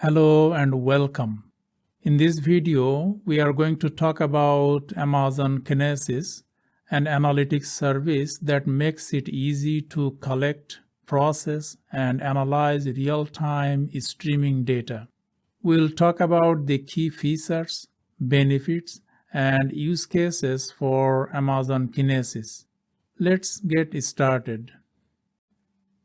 Hello and welcome. In this video, we are going to talk about Amazon Kinesis, an analytics service that makes it easy to collect, process, and analyze real-time streaming data. We'll talk about the key features, benefits, and use cases for Amazon Kinesis. Let's get started.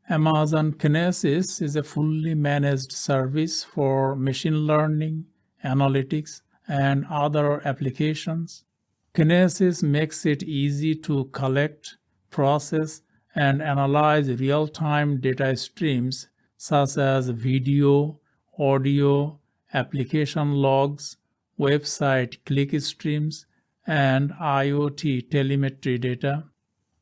Amazon Kinesis is a fully managed service for machine learning, analytics, and other applications. Kinesis makes it easy to collect, process, and analyze real-time data streams such as video, audio, application logs, website click streams, and IoT telemetry data.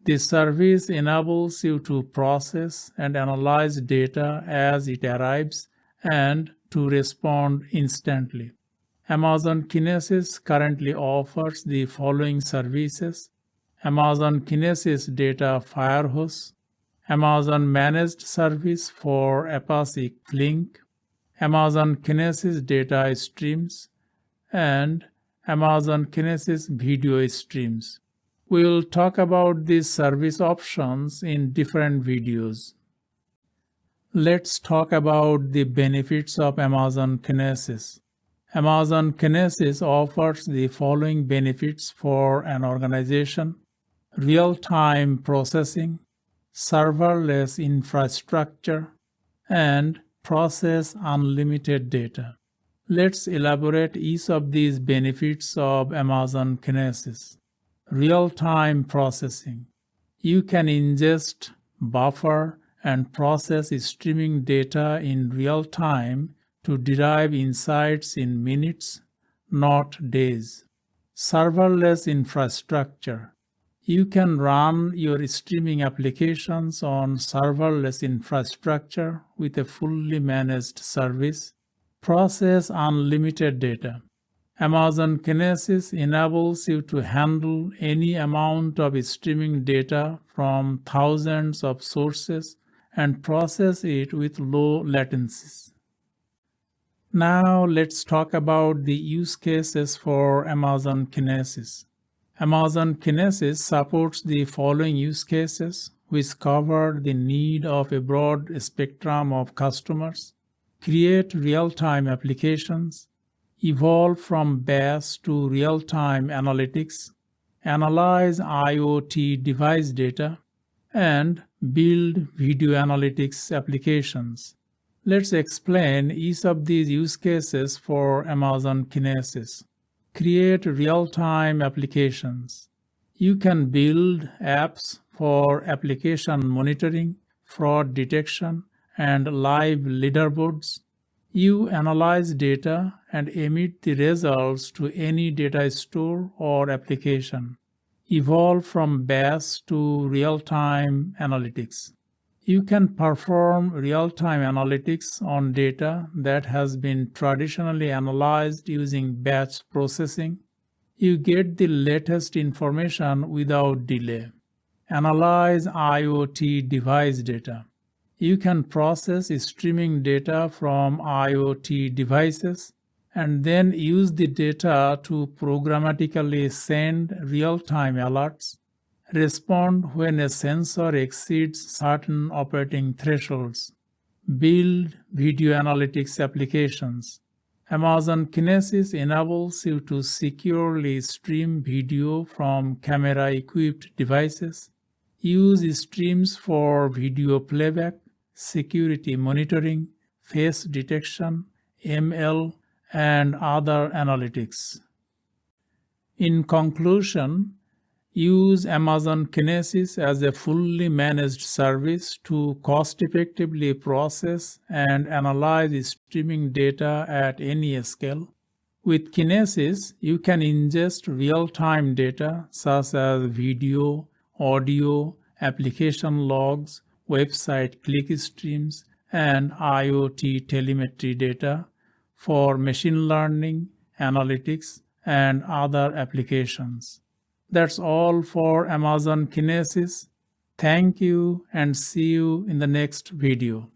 This service enables you to process and analyze data as it arrives and to respond instantly. Amazon Kinesis currently offers the following services: Amazon Kinesis Data Firehose, Amazon Managed Service for Apache Flink, Amazon Kinesis Data Streams, and Amazon Kinesis Video Streams. We will talk about these service options in different videos. Let's talk about the benefits of Amazon Kinesis. Amazon Kinesis offers the following benefits for an organization: real-time processing, serverless infrastructure, and process unlimited data. Let's elaborate each of these benefits of Amazon Kinesis. Real-time processing. You can ingest, buffer, and process streaming data in real time to derive insights in minutes, not days. Serverless infrastructure. You can run your streaming applications on serverless infrastructure with a fully managed service. Process unlimited data. Amazon Kinesis enables you to handle any amount of streaming data from thousands of sources and process it with low latencies. Now let's talk about the use cases for Amazon Kinesis. Amazon Kinesis supports the following use cases, which cover the need of a broad spectrum of customers: create real-time applications, evolve from batch to real-time analytics, analyze IoT device data, and build video analytics applications. Let's explain each of these use cases for Amazon Kinesis. Create real-time applications. You can build apps for application monitoring, fraud detection, and live leaderboards. You analyze data and emit the results to any data store or application. Evolve from batch to real-time analytics. You can perform real-time analytics on data that has been traditionally analyzed using batch processing. You get the latest information without delay. Analyze IoT device data. You can process streaming data from IoT devices and then use the data to programmatically send real-time alerts, respond when a sensor exceeds certain operating thresholds, build video analytics applications. Amazon Kinesis enables you to securely stream video from camera-equipped devices, use streams for video playback, security monitoring, face detection, ML, and other analytics. In conclusion, use Amazon Kinesis as a fully managed service to cost-effectively process and analyze streaming data at any scale. With Kinesis, you can ingest real-time data such as video, audio, application logs, website click streams, and IoT telemetry data for machine learning, analytics, and other applications. That's all for Amazon Kinesis. Thank you and see you in the next video.